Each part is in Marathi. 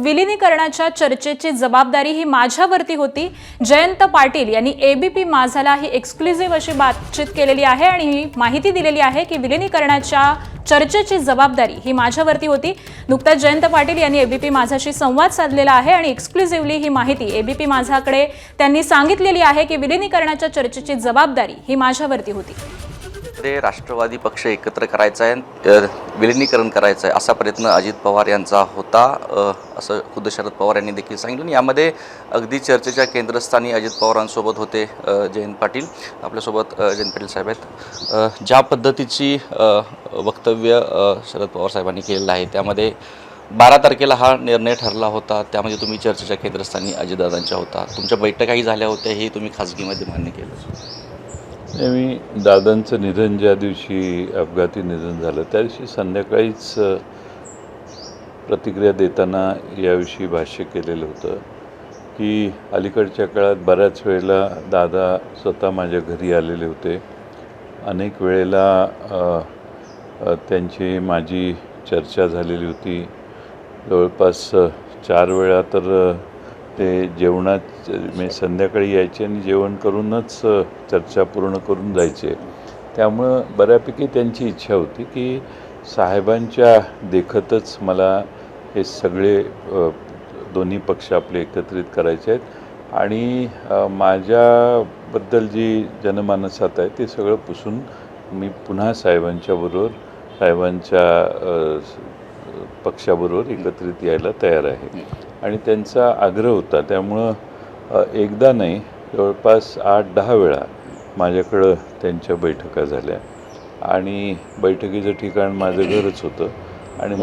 विलीनीकरणाच्या चर्चेची जबाबदारी ही माझ्यावरती होती। जयंत पाटील यांनी एबीपी माझाला ही एक्सक्लुझिव्ह अशी बातचीत केलेली आहे आणि ही माहिती दिलेली आहे की विलीनीकरणाच्या चर्चेची जबाबदारी ही माझ्यावरती होती। नुकताच जयंत पाटील यांनी एबीपी माझाशी संवाद साधलेला आहे आणि एक्सक्लुझिव्हली ही माहिती एबीपी माझाकडे त्यांनी सांगितलेली आहे की विलीनीकरणाच्या चर्चेची जबाबदारी ही माझ्यावरती होती। राष्ट्रवादी पक्ष एकत्र करायचा आहे, विलीनीकरण करायचं आहे असा प्रयत्न अजित पवार यांचा होता, असं खुद्द शरद पवार यांनी देखील सांगितलं। यामध्ये अगदी चर्चेच्या केंद्रस्थानी अजित पवारांसोबत होते जयंत पाटील। आपल्यासोबत जयंत पाटील साहेब आहेत। ज्या पद्धतीची वक्तव्य शरद पवार साहेबांनी केलेलं आहे त्यामध्ये 12 तारखेला हा निर्णय ठरला होता, त्यामध्ये तुम्ही चर्चेच्या केंद्रस्थानी अजितदादांच्या होता, तुमच्या बैठकाही झाल्या होत्या, हे तुम्ही खाजगीमध्ये मान्य केलं। मी दादांचं निधन ज्या दिवशी अपघाती निधन झालं त्या दिवशी संध्याकाळीच प्रतिक्रिया देताना याविषयी भाष्य केलेलं होतं की अलीकडच्या काळात बऱ्याच वेळेला दादा स्वतः माझ्या घरी आलेले होते। अनेक वेळेला त्यांची माझी चर्चा झालेली होती। जवळपास 4 वेळा तर ते जेवणात संध्याकाळी यायचे आणि जेवण करूनच चर्चा पूर्ण करून जायचे। त्यामुळं बऱ्यापैकी त्यांची इच्छा होती की साहेबांच्या देखतच मला हे सगळे दोन्ही पक्ष आपले एकत्रित करायचे आहेत आणि माझ्याबद्दल जी जनमानसात आहे ते सगळं पुसून मी पुन्हा साहेबांच्या पक्षाबरोबर एकत्रित यायला तयार आहे आणि त्यांचा आग्रह होता। त्यामुळं एकदा नाही जवळपास 8-10 वेळा माझ्याकडं त्यांच्या बैठका झाल्या आणि बैठकीचं ठिकाण माझं घरच होतं आणि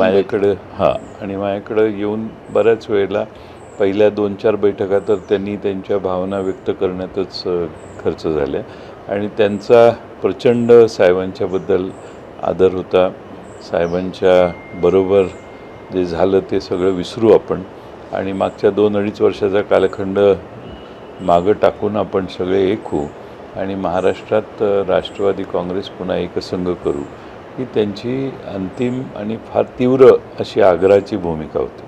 माझ्याकडं येऊन बऱ्याच वेळेला पहिल्या 2-4 बैठका तर त्यांनी त्यांच्या भावना व्यक्त करण्यातच खर्च झाल्या आणि त्यांचा प्रचंड साहेबांच्याबद्दल आदर होता। साहेबांच्या बरोबर जे झालं ते सगळं विसरू आपण आणि मागच्या 2-2.5 वर्षाचा कालखंड मागं टाकून आपण सगळे एक होऊ आणि महाराष्ट्रात राष्ट्रवादी काँग्रेस पुन्हा एकसंघ करू, ही त्यांची अंतिम आणि फार तीव्र अशी आग्रहाची भूमिका होती।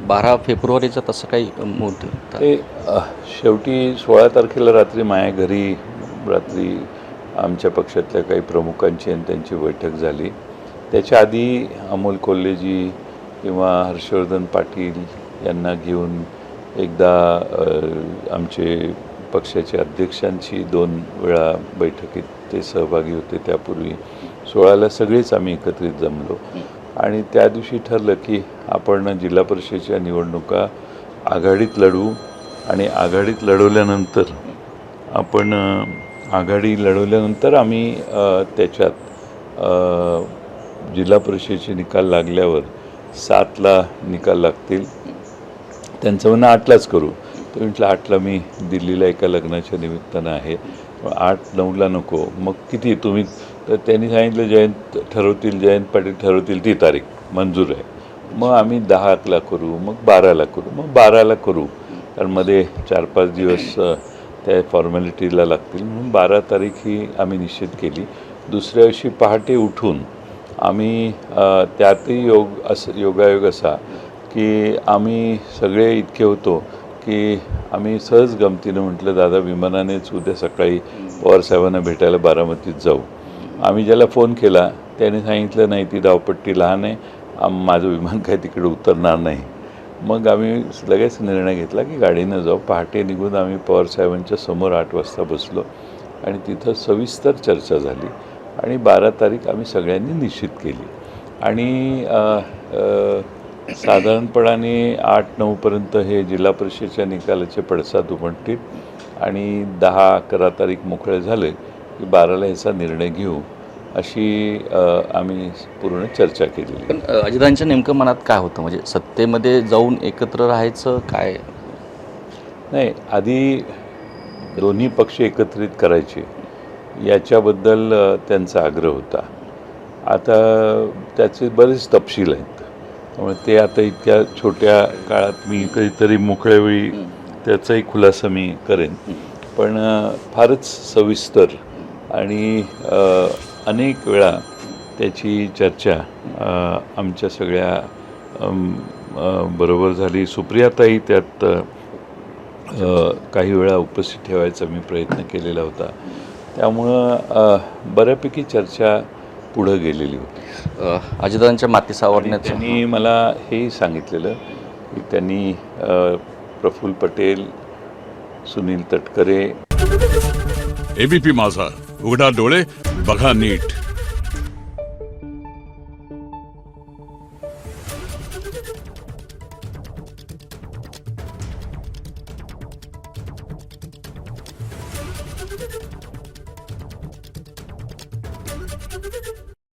12 फेब्रुवारीचं तसं काही मोठं ते शेवटी 16 तारखेला रात्री माझ्या घरी आमच्या पक्षातल्या काही प्रमुखांची आणि त्यांची बैठक झाली। त्याच्या आधी अमोल कोल्हेजी किंवा हर्षवर्धन पाटील यांना घेऊन एकदा आमचे पक्षाच्या अध्यक्षांची 2 वेळा बैठकीत ते सहभागी होते। त्यापूर्वी 16ला सगळेच आम्ही एकत्रित जमलो आणि त्या दिवशी ठरलं की आपण जिल्हा परिषदेच्या निवडणुका आघाडीत लढवू आणि आघाडीत लढवल्यानंतर आम्ही त्याच्यात जिल्हा परिषदेचे निकाल लागल्यावर 7ला निकाल लागतील, त्यांचं म्हणणं 8लाच करू। तर म्हटलं 8ला मी दिल्लीला एका लग्नाच्या निमित्तानं आहे, 8-9ला नको, मग किती तुम्ही? तर त्यांनी सांगितलं जयंत पाटील ठरवतील ती तारीख मंजूर आहे। मग आम्ही 10ला करू, मग 12ला करू, मग 12ला करू, कारण मध्ये 4-5 दिवस त्या फॉर्मॅलिटीला लागतील म्हणून 12 तारीख ही आम्ही निश्चित केली। दुसऱ्या दिवशी पहाटे उठून आम्ही त्यातही योगायोग असा की आम्ही सगळे इतके होतो की आम्ही सहज गमतीनं म्हटलं दादा विमानानेच उद्या सकाळी पवारसाहेबांना भेटायला बारामतीत जाऊ। आम्ही ज्याला फोन केला त्याने सांगितलं नाही ती धावपट्टी लहान आहे, माझं विमान काय तिकडे उतरणार नाही। मग आम्ही लगेच निर्णय घेतला की गाडीनं जाऊ। पहाटे निघून आम्ही पवारसाहेबांच्या समोर 8 वाजता बसलो आणि तिथं सविस्तर चर्चा झाली आणि 12 तारीख आम्ही सगळ्यांनी निश्चित केली आणि साधारणपणाने 8-9पर्यंत हे जिल्हा परिषदेच्या निकालाचे पडसाद उमटतील आणि 10-11 तारीख मोकळे झाले की 12ला ह्याचा निर्णय घेऊ अशी आम्ही पूर्ण चर्चा केलेली। पण अजितांच्या नेमकं मनात काय होतं, म्हणजे सत्तेमध्ये जाऊन एकत्र राहायचं काय? नाही, आधी दोन्ही पक्ष एकत्रित करायचे याच्याबद्दल त्यांचा आग्रह होता। आता त्याचे बरेच तपशील आहेत, त्यामुळे ते आता इतक्या छोट्या काळात मी कधीतरी मोकळ्या वेळी त्याचाही खुलासा मी करेन, पण फारच सविस्तर आणि अनेक वेळा त्याची चर्चा आमच्या सगळ्या बरोबर झाली. सुप्रियाताई त्यात काही वेळा उपस्थित ठेवायचा मी प्रयत्न केलेला होता. त्यामुळं बऱ्यापैकी चर्चा पुढं गेलेली होती. अजितदादांच्या माती सावरण्याचं त्यांनी मला हेही सांगितलेलं की त्यांनी प्रफुल्ल पटेल, सुनील तटकरे, एबीपी माझा, उघडा डोळे बघा नीट.